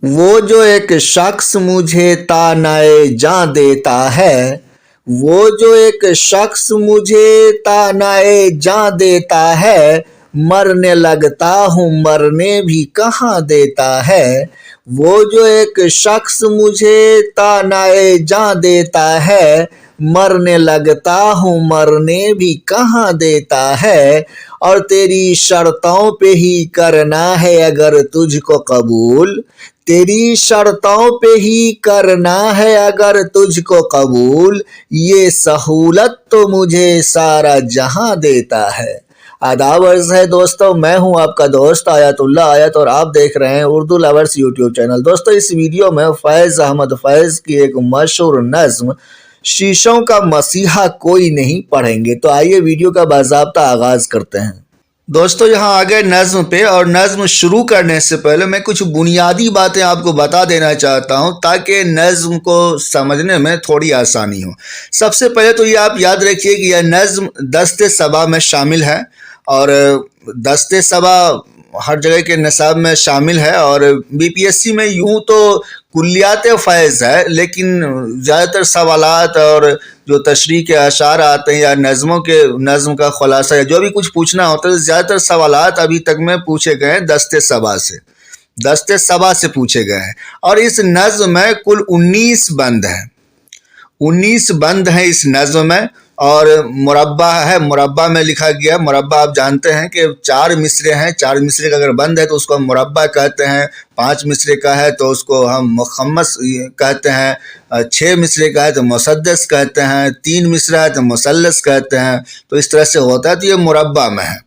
وہ جو ایک شخص مجھے تانائے جاں دیتا ہے، وہ جو ایک شخص مجھے تانائے جاں دیتا ہے، مرنے لگتا ہوں مرنے بھی کہاں دیتا ہے۔ وہ جو ایک شخص مجھے تانائے جاں دیتا ہے، مرنے لگتا ہوں مرنے بھی کہاں دیتا ہے۔ اور تیری شرطوں پہ ہی کرنا ہے اگر تجھ کو قبول، تیری شرطوں پہ ہی کرنا ہے اگر تجھ کو قبول، یہ سہولت تو مجھے سارا جہاں دیتا ہے۔ آداب عرض ہے دوستو، میں ہوں آپ کا دوست آیت اللہ آیت، اور آپ دیکھ رہے ہیں اردو لورز یوٹیوب چینل۔ دوستو اس ویڈیو میں فیض احمد فیض کی ایک مشہور نظم شیشوں کا مسیحا کوئی نہیں پڑھیں گے، تو آئیے ویڈیو کا باضابطہ آغاز کرتے ہیں۔ دوستو یہاں آگے نظم پہ، اور نظم شروع کرنے سے پہلے میں کچھ بنیادی باتیں آپ کو بتا دینا چاہتا ہوں تاکہ نظم کو سمجھنے میں تھوڑی آسانی ہو۔ سب سے پہلے تو یہ آپ یاد رکھیے کہ یہ نظم دست صبا میں شامل ہے، اور دست صبا ہر جگہ کے نصاب میں شامل ہے، اور بی پی ایس سی میں یوں تو کلیات فیض ہے، لیکن زیادہ تر سوالات اور جو تشریح کے اشعار آتے ہیں یا نظم کا خلاصہ یا جو بھی کچھ پوچھنا ہوتا ہے، زیادہ تر سوالات ابھی تک میں پوچھے گئے ہیں دست صبا سے پوچھے گئے ہیں۔ اور اس نظم میں کل 19 بند ہیں، 19 بند ہیں اس نظم میں، اور مربع ہے، مربع میں لکھا گیا۔ مربع آپ جانتے ہیں کہ 4 مصرے ہیں، 4 مصرے کا اگر بند ہے تو اس کو ہم مربع کہتے ہیں، 5 مصرے کا ہے تو اس کو ہم مخمس کہتے ہیں، 6 مصرے کا ہے تو مسدس کہتے ہیں، 3 مصرا ہے تو مثلث کہتے ہیں، تو اس طرح سے ہوتا ہے، تو یہ مربع میں ہے۔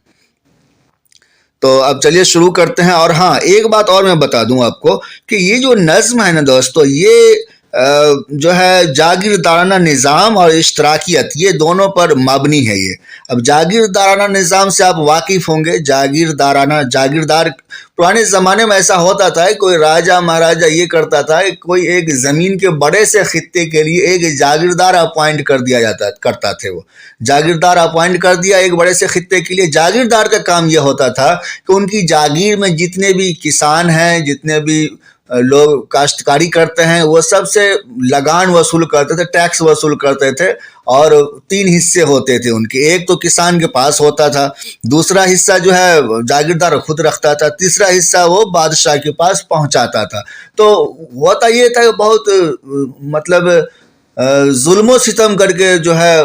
تو اب چلیے شروع کرتے ہیں۔ اور ہاں ایک بات اور میں بتا دوں آپ کو کہ یہ جو نظم ہے نا دوستو، یہ جو ہے جاگیردارانہ نظام اور اشتراکیت، یہ دونوں پر مبنی ہے۔ یہ اب جاگیردارانہ نظام سے آپ واقف ہوں گے۔ جاگیردار پرانے زمانے میں ایسا ہوتا تھا، کوئی راجہ مہاراجہ یہ کرتا تھا، کوئی ایک زمین کے بڑے سے خطے کے لیے ایک جاگیردار اپوائنٹ کر دیا کرتا تھے۔ وہ جاگیردار اپوائنٹ کر دیا ایک بڑے سے خطے کے لیے۔ جاگیردار کا کام یہ ہوتا تھا کہ ان کی جاگیر میں جتنے بھی کسان ہیں، جتنے بھی لوگ کاشتکاری کرتے ہیں، وہ سب سے لگان وصول کرتے تھے، ٹیکس وصول کرتے تھے، اور 3 حصے ہوتے تھے ان کے۔ ایک تو کسان کے پاس ہوتا تھا، دوسرا حصہ جو ہے جاگیردار خود رکھتا تھا، تیسرا حصہ وہ بادشاہ کے پاس پہنچاتا تھا۔ تو ہوتا یہ تھا کہ بہت مطلب ظلم و ستم کر کے جو ہے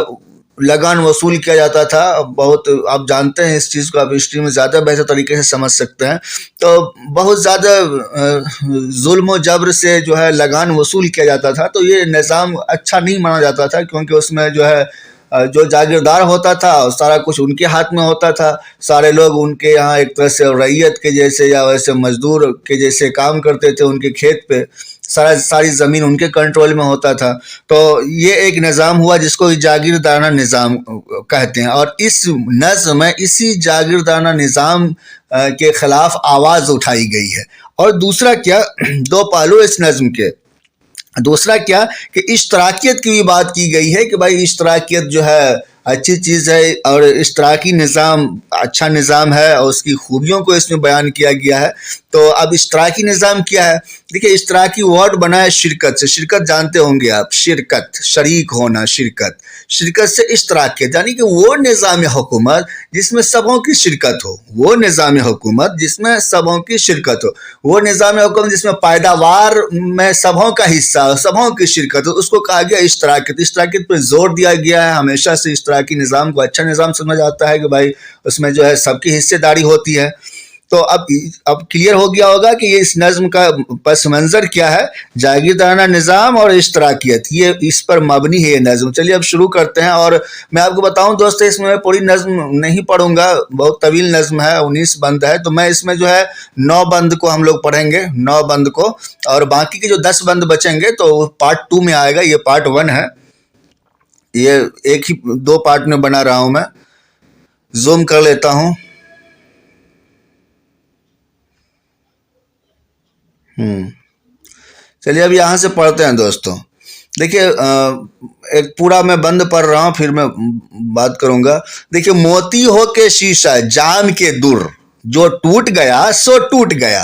لگان وصول کیا جاتا تھا۔ بہت آپ جانتے ہیں اس چیز کو، آپ ہسٹری میں زیادہ بہتر طریقے سے سمجھ سکتے ہیں۔ تو بہت زیادہ ظلم و جبر سے جو ہے لگان وصول کیا جاتا تھا، تو یہ نظام اچھا نہیں مانا جاتا تھا، کیونکہ اس میں جو ہے جو جاگیردار ہوتا تھا سارا کچھ ان کے ہاتھ میں ہوتا تھا، سارے لوگ ان کے یہاں ایک طرح سے رعیت کے جیسے یا ویسے مزدور کے جیسے کام کرتے تھے ان کے کھیت پہ، ساری زمین ان کے کنٹرول میں ہوتا تھا۔ تو یہ ایک نظام ہوا جس کو جاگیردارانہ نظام کہتے ہیں، اور اس نظم میں اسی جاگیردارانہ نظام کے خلاف آواز اٹھائی گئی ہے۔ اور دوسرا کیا، 2 پہلو اس نظم کے، دوسرا کیا کہ اشتراکیت کی بھی بات کی گئی ہے کہ بھائی اشتراکیت جو ہے اچھی چیز ہے، اور اشتراکی نظام اچھا نظام ہے، اور اس کی خوبیوں کو اس میں بیان کیا گیا ہے۔ تو اب اشتراکی نظام کیا ہے؟ دیکھیں اشتراکی ورڈ بنا ہے شرکت سے، شرکت جانتے ہوں گے آپ، شرکت، شریک ہونا، شرکت سے اشتراکیت، یعنی کہ وہ نظام حکومت جس میں سبوں کی شرکت ہو، وہ نظام حکومت جس میں سبوں کی شرکت ہو، وہ نظام حکومت جس میں پیداوار میں سبوں کا حصہ ہو، سبوں کی شرکت ہو، اس کو کہا گیا اشتراکیت۔ اشتراکیت پہ زور دیا گیا ہے، ہمیشہ سے اشتراکی نظام کو اچھا نظام سمجھا جاتا ہے کہ بھائی اس میں جو ہے سب کی حصے داری ہوتی ہے۔ تو اب کلیئر ہو گیا ہوگا کہ یہ اس نظم کا پس منظر کیا ہے، جاگیردارانہ نظام اور اشتراکیت، یہ اس پر مبنی ہے یہ نظم۔ چلیے اب شروع کرتے ہیں، اور میں آپ کو بتاؤں دوستو اس میں پوری نظم نہیں پڑھوں گا، بہت طویل نظم ہے، 19 بند ہے، تو میں اس میں جو ہے 9 بند کو ہم لوگ پڑھیں گے، 9 بند کو، اور باقی کے جو 10 بند بچیں گے تو پارٹ 2 میں آئے گا، یہ پارٹ 1 ہے، یہ ایک ہی 2 پارٹ میں بنا رہا ہوں میں۔ زوم کر لیتا ہوں۔ چلیے اب یہاں سے پڑھتے ہیں دوستوں۔ دیکھیے ایک پورا میں بند پڑھ رہا ہوں، پھر میں بات کروں گا۔ دیکھیے موتی ہو کے شیشہ جام کے در، جو ٹوٹ گیا سو ٹوٹ گیا،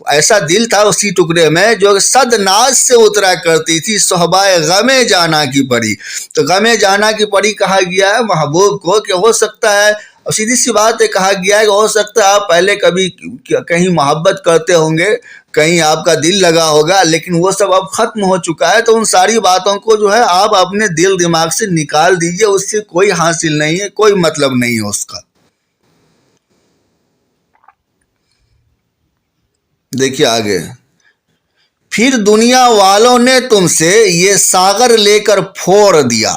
ایسا دل تھا اسی ٹکڑے میں جو صد ناز سے اترا کرتی تھی صحبائے غم جانا کی پری. تو غم جانا کی پری کہا گیا ہے محبوب کو کہ ہو سکتا ہے، اور سیدھی سی بات ہے کہا گیا ہے کہ ہو سکتا ہے آپ پہلے کبھی کہیں محبت کرتے ہوں گے، کہیں آپ کا دل لگا ہوگا، لیکن وہ سب اب ختم ہو چکا ہے. تو ان ساری باتوں کو جو ہے آپ اپنے دل دماغ سے نکال دیجئے، اس سے کوئی حاصل نہیں ہے، کوئی مطلب نہیں ہے اس کا. دیکھیے آگے، پھر دنیا والوں نے تم سے یہ ساغر لے کر پھوڑ دیا،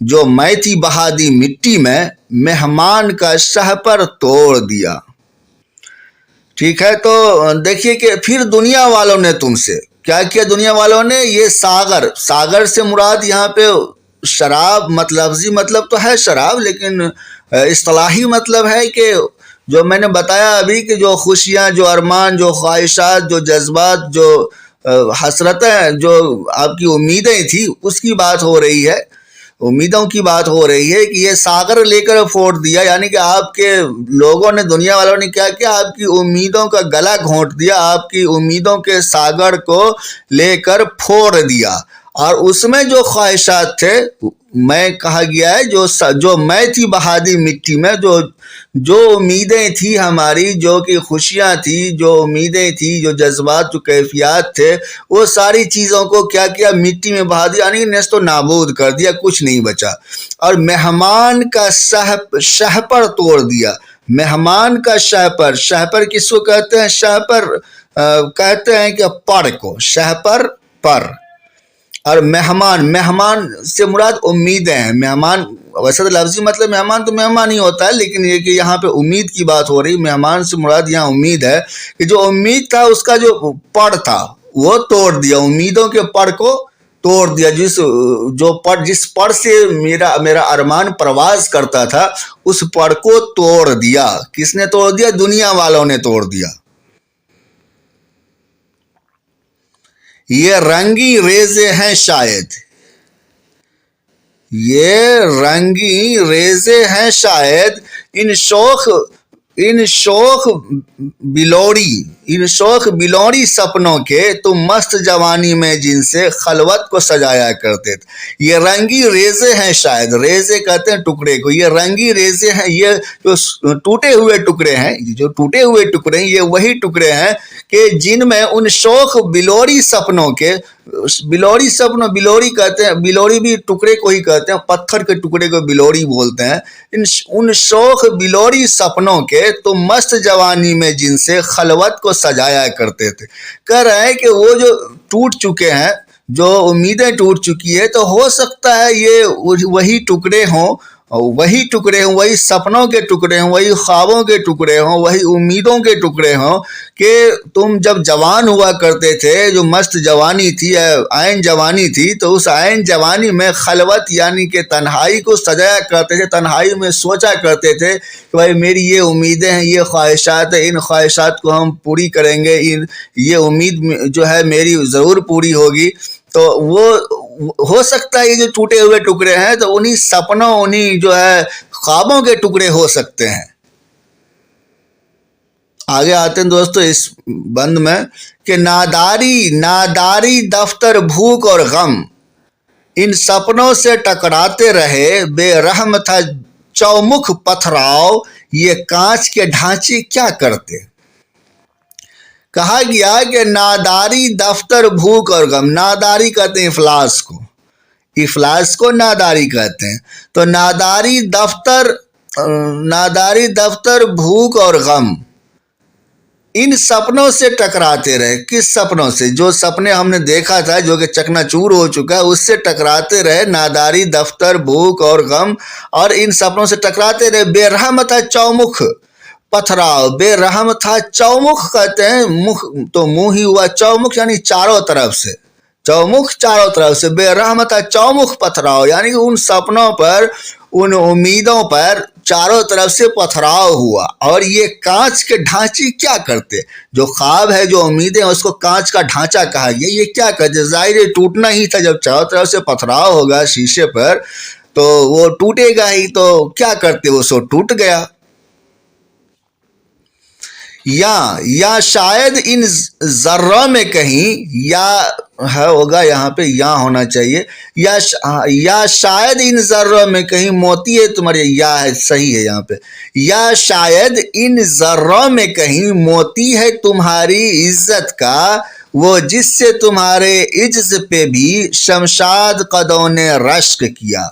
جو میں تھی بہا دی مٹی میں مہمان کا شہ پر توڑ دیا. ٹھیک ہے، تو دیکھیے کہ پھر دنیا والوں نے تم سے کیا کیا؟ دنیا والوں نے یہ ساغر سے مراد یہاں پہ شراب، لفظی مطلب تو ہے شراب، لیکن اصطلاحی مطلب ہے کہ جو میں نے بتایا ابھی کہ جو خوشیاں، جو ارمان، جو خواہشات، جو جذبات، جو حسرتیں، جو آپ کی امیدیں تھی، اس کی بات ہو رہی ہے، امیدوں کی بات ہو رہی ہے کہ یہ ساغر لے کر پھوڑ دیا، یعنی کہ آپ کے لوگوں نے، دنیا والوں نے کیا کیا؟ آپ کی امیدوں کا گلا گھونٹ دیا، آپ کی امیدوں کے ساغر کو لے کر پھوڑ دیا. اور اس میں جو خواہشات تھے، میں کہا گیا ہے جو میں تھی بہادی مٹی میں، جو امیدیں تھی ہماری، جو کہ خوشیاں تھی، جو امیدیں تھی، جو جذبات، جو کیفیات تھے، وہ ساری چیزوں کو کیا کیا؟ مٹی میں بہا دیا، یعنی نیست و نابود کر دیا، کچھ نہیں بچا. اور مہمان کا شہ پر توڑ دیا. مہمان کا شہ پر کس کو کہتے ہیں؟ شہ پر کہتے ہیں کہ پر کو، شہ پر. اور مہمان سے مراد امیدیں ہیں. مہمان ویسے تو لفظی مطلب مہمان تو مہمان ہی ہوتا ہے، لیکن یہ کہ یہاں پہ امید کی بات ہو رہی. مہمان سے مراد یہاں امید ہے کہ جو امید تھا اس کا جو پڑ تھا وہ توڑ دیا، امیدوں کے پڑ کو توڑ دیا. جس پڑ سے میرا ارمان پرواز کرتا تھا، اس پڑ کو توڑ دیا. کس نے توڑ دیا؟ دنیا والوں نے توڑ دیا. یہ رنگی ریزے ہیں شاید، یہ رنگی ریزے ہیں شاید، ان شوخ بلوڑی سپنوں کے تم مست جوانی میں جن سے خلوت کو سجایا کرتے تھے. یہ رنگی ریزے ہیں شاید، ریزے کہتے ہیں ٹکڑے کو، یہ رنگی ریزے ہیں، یہ جو ٹوٹے ہوئے ٹکڑے ہیں، یہ وہی ٹکڑے ہیں کہ جن میں ان شوخ بلوڑی سپنوں کے، بلوڑی کہتے ہیں، بلوڑی بھی ٹکڑے کو ہی کہتے ہیں، پتھر کے ٹکڑے کو بلوڑی بولتے ہیں. ان شوخ بلوڑی سپنوں کے تم مست جوانی میں جن سے خلوت کو سجایا کرتے تھے. کہہ رہے ہیں کہ وہ جو ٹوٹ چکے ہیں، جو امیدیں ٹوٹ چکی ہے، تو ہو سکتا ہے یہ وہی ٹکڑے ہوں، وہی سپنوں کے ٹکڑے ہوں، وہی خوابوں کے ٹکڑے ہوں، وہی امیدوں کے ٹکڑے ہوں کہ تم جب جوان ہوا کرتے تھے، جو مست جوانی تھی، عین جوانی تھی، تو اس عین جوانی میں خلوت یعنی کہ تنہائی کو سجایا کرتے تھے، تنہائی میں سوچا کرتے تھے کہ بھائی میری یہ امیدیں ہیں، یہ خواہشات ہیں، ان خواہشات کو ہم پوری کریں گے، یہ امید جو ہے میری ضرور پوری ہوگی. تو وہ ہو سکتا ہے یہ جو ٹوٹے ہوئے ٹکڑے ہیں تو انہی سپنوں، انہی جو ہے خوابوں کے ٹکڑے ہو سکتے ہیں. آگے آتے ہیں دوستو اس بند میں کہ ناداری دفتر بھوک اور غم ان سپنوں سے ٹکراتے رہے، بے رحم تھا چومکھ پتھراؤ، یہ کانچ کے ڈھانچے کیا کرتے. کہا گیا کہ ناداری دفتر بھوک اور غم، ناداری کہتے ہیں افلاس کو ناداری کہتے ہیں. تو ناداری دفتر بھوک اور غم ان سپنوں سے ٹکراتے رہے. کس سپنوں سے؟ جو سپنے ہم نے دیکھا تھا، جو کہ چکنا چور ہو چکا ہے، اس سے ٹکراتے رہے. ناداری دفتر بھوک اور غم، اور ان سپنوں سے ٹکراتے رہے. بے رحم تھا چومکھ پتھراؤ، بے رحم تھا چومکھ کہتے ہیں، مکھ تو منہ ہی ہوا، چومکھ یعنی چاروں طرف سے، بے رحم تھا چومکھ پتھراؤ، یعنی کہ ان سپنوں پر، ان امیدوں پر چاروں طرف سے پتھراؤ ہوا. اور یہ کانچ کے ڈھانچے کیا کرتے؟ جو خواب ہے، جو امیدیں ہیں، اس کو کانچ کا ڈھانچہ کہا گیا. یہ کیا کرتے؟ ظاہر ہے ٹوٹنا ہی تھا. جب چاروں طرف سے پتھراؤ ہوگا شیشے پر تو وہ ٹوٹے گا ہی. تو کیا کرتے؟ وہ سو ٹوٹ گیا. یا شاید ان ذروں میں کہیں، یا ہے ہوگا یہاں پہ، یا ہونا چاہیے، یا شاید ان ذروں میں کہیں موتی ہے تمہاری، یا ہے صحیح ہے یہاں پہ، یا شاید ان ذروں میں کہیں موتی ہے تمہاری عزت کا، وہ جس سے تمہارے عجز پہ بھی شمشاد قدوں نے رشک کیا۔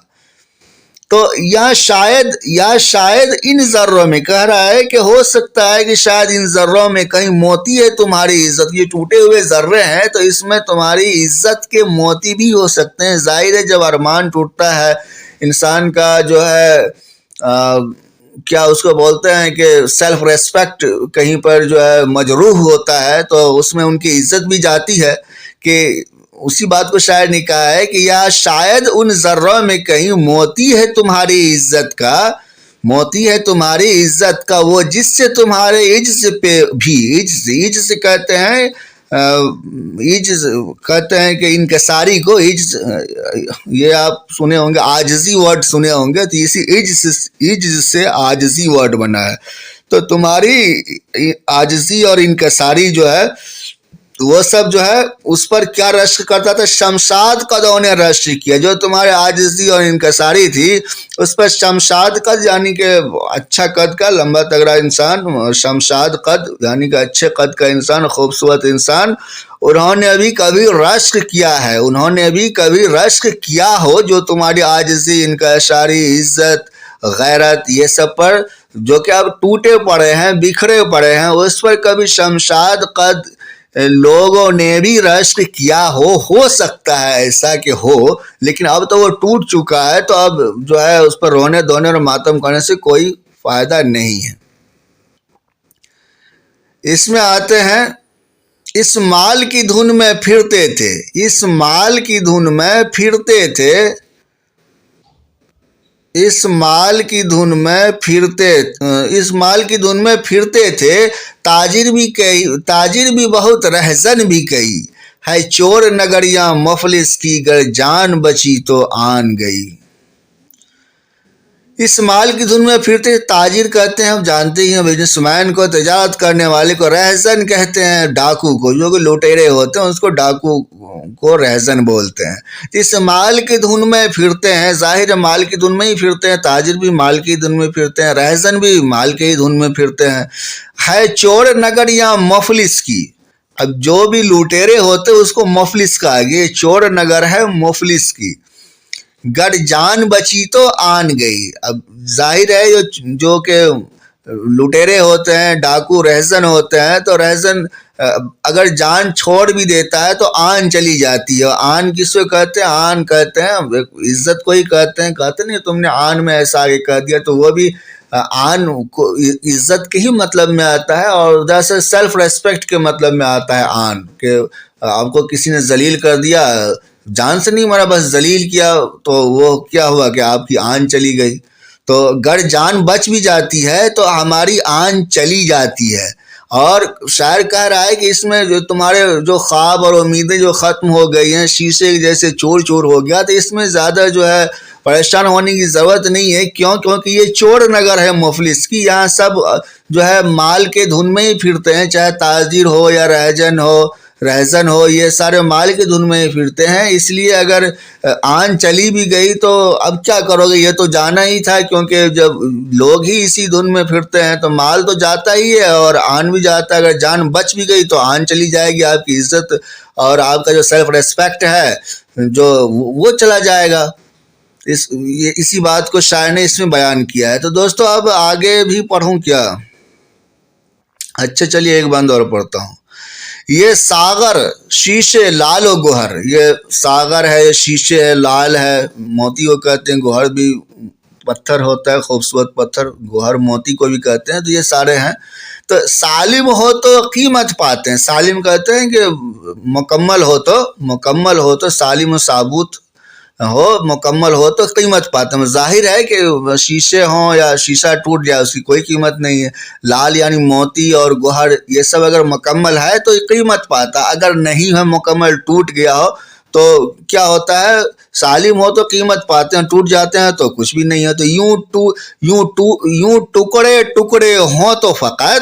تو یا شاید ان ذروں میں کہہ رہا ہے کہ ہو سکتا ہے کہ شاید ان ذروں میں کہیں موتی ہے تمہاری عزت، یہ ٹوٹے ہوئے ذرے ہیں تو اس میں تمہاری عزت کے موتی بھی ہو سکتے ہیں۔ ظاہر ہے جب ارمان ٹوٹتا ہے انسان کا جو ہے کیا اس کو بولتے ہیں کہ سیلف ریسپیکٹ کہیں پر جو ہے مجروح ہوتا ہے تو اس میں ان کی عزت بھی جاتی ہے، کہ اسی بات کو شاعر نے کہا ہے کہ یا شاید ان ذروں میں کہیں موتی ہے تمہاری عزت کا، موتی ہے تمہاری عزت کا، وہ جس سے تمہارے عجز پہ بھی، عجز کہتے ہیں، کہتے ہیں کہ انکساری کو عجز، یہ آپ سنے ہوں گے، عاجزی ورڈ سنے ہوں گے، تو اسی عجز سے عاجزی ورڈ بنا ہے۔ تو تمہاری عاجزی اور انکساری جو ہے وہ سب جو ہے اس پر کیا رشک کرتا تھا؟ شمشاد قدوں نے رشک کیا۔ جو تمہارے عاجزی اور انکساری تھی اس پر شمشاد قد یعنی کہ اچھا قد کا، لمبا تگڑا انسان، شمشاد قد یعنی کہ اچھے قد کا انسان، خوبصورت انسان، انہوں نے ابھی کبھی رشک کیا ہے، انہوں نے ابھی کبھی رشک کیا ہو جو تمہاری عاجزی، انکساری، عزت، غیرت، یہ سب پر جو کہ اب ٹوٹے پڑے ہیں، بکھرے پڑے ہیں، اس پر کبھی شمشاد قد لوگوں نے بھی رشک کیا ہو سکتا ہے ایسا کہ ہو، لیکن اب تو وہ ٹوٹ چکا ہے، تو اب جو ہے اس پر رونے دھونے اور ماتم کرنے سے کوئی فائدہ نہیں ہے۔ اس میں آتے ہیں، اس مال کی دھن میں پھرتے تھے، اس مال کی دھن میں پھرتے تھے، اس مال کی دھن میں پھرتے تھے، تاجر بھی بہت رہزن بھی کئی، ہے چور نگریاں مفلس کی، گر جان بچی تو آن گئی۔ اس مال کی دھن میں پھرتے، تاجر کہتے ہیں، ہم جانتے ہی ہیں بزنس مین کو، تجارت کرنے والے کو، رہزن کہتے ہیں ڈاکو کو، جو کہ لوٹیرے ہوتے ہیں اس کو ڈاکو کو رہزن بولتے ہیں۔ اس مال کی دھن میں پھرتے ہیں، ظاہر مال کی دھن میں ہی پھرتے ہیں، تاجر بھی مال کی دھن میں پھرتے ہیں، رہزن بھی مال کے ہی دھن میں پھرتے ہیں۔ ہے چور نگر یا مفلس کی، اب جو بھی لوٹیرے ہوتے اس کو مفلس کہا گیا، چور نگر ہے مفلس کی، گر جان بچی تو آن گئی۔ اب ظاہر ہے جو کہ لٹیرے ہوتے ہیں، ڈاکو رہزن ہوتے ہیں، تو رہزن اگر جان چھوڑ بھی دیتا ہے تو آن چلی جاتی ہے۔ آن کس کو کہتے ہیں؟ آن کہتے ہیں عزت کو ہی کہتے ہیں، کہتے نہیں تم نے آن میں ایسا آگے کہہ دیا، تو وہ بھی آن کو عزت کے ہی مطلب میں آتا ہے، اور ادھر سے سیلف ریسپیکٹ کے مطلب میں آتا ہے آن، کہ آپ کو کسی نے ذلیل کر دیا، جان سے نہیں مرا، بس ذلیل کیا، تو وہ کیا ہوا کہ آپ کی آن چلی گئی۔ تو گر جان بچ بھی جاتی ہے تو ہماری آن چلی جاتی ہے۔ اور شاعر کہہ رہا ہے کہ اس میں جو تمہارے جو خواب اور امیدیں جو ختم ہو گئی ہیں، شیشے جیسے چور چور ہو گیا، تو اس میں زیادہ جو ہے پریشان ہونے کی ضرورت نہیں ہے۔ کیونکہ یہ چور نگر ہے مفلس کی، یہاں سب جو ہے مال کے دھن میں ہی پھرتے ہیں، چاہے تاجر ہو یا رہزن ہو، یہ سارے مال کے دھن میں ہی پھرتے ہیں۔ اس لیے اگر آن چلی بھی گئی تو اب کیا کرو گے، یہ تو جانا ہی تھا، کیونکہ جب لوگ ہی اسی دھن میں پھرتے ہیں تو مال تو جاتا ہی ہے اور آن بھی جاتا ہے۔ اگر جان بچ بھی گئی تو آن چلی جائے گی، آپ کی عزت اور آپ کا جو سیلف ریسپیکٹ ہے جو وہ چلا جائے گا۔ اسی بات کو شاعر نے اس میں بیان کیا ہے۔ تو دوستو اب آگے بھی پڑھوں کیا؟ اچھا چلیے ایک بند اور پڑھتا ہوں۔ یہ ساغر شیشے لال و گوہر، یہ ساغر ہے، شیشے ہے، لال ہے، موتی کو کہتے ہیں، گوہر بھی پتھر ہوتا ہے، خوبصورت پتھر، گوہر موتی کو بھی کہتے ہیں، تو یہ سارے ہیں۔ تو سالم ہو تو قیمت پاتے ہیں، سالم کہتے ہیں کہ مکمل ہو تو سالم و ثابوت ہو، مکمل ہو تو قیمت پاتے ہیں۔ ظاہر ہے کہ شیشے ہوں یا شیشہ ٹوٹ جائے اس کی کوئی قیمت نہیں ہے۔ لال یعنی موتی اور گوہر یہ سب اگر مکمل ہے تو قیمت پاتا، اگر نہیں ہے مکمل، ٹوٹ گیا ہو تو کیا ہوتا ہے؟ سالم ہو تو قیمت پاتے ہیں، ٹوٹ جاتے ہیں تو کچھ بھی نہیں ہے۔ تو یوں ٹکڑے ٹکڑے ہوں تو فقط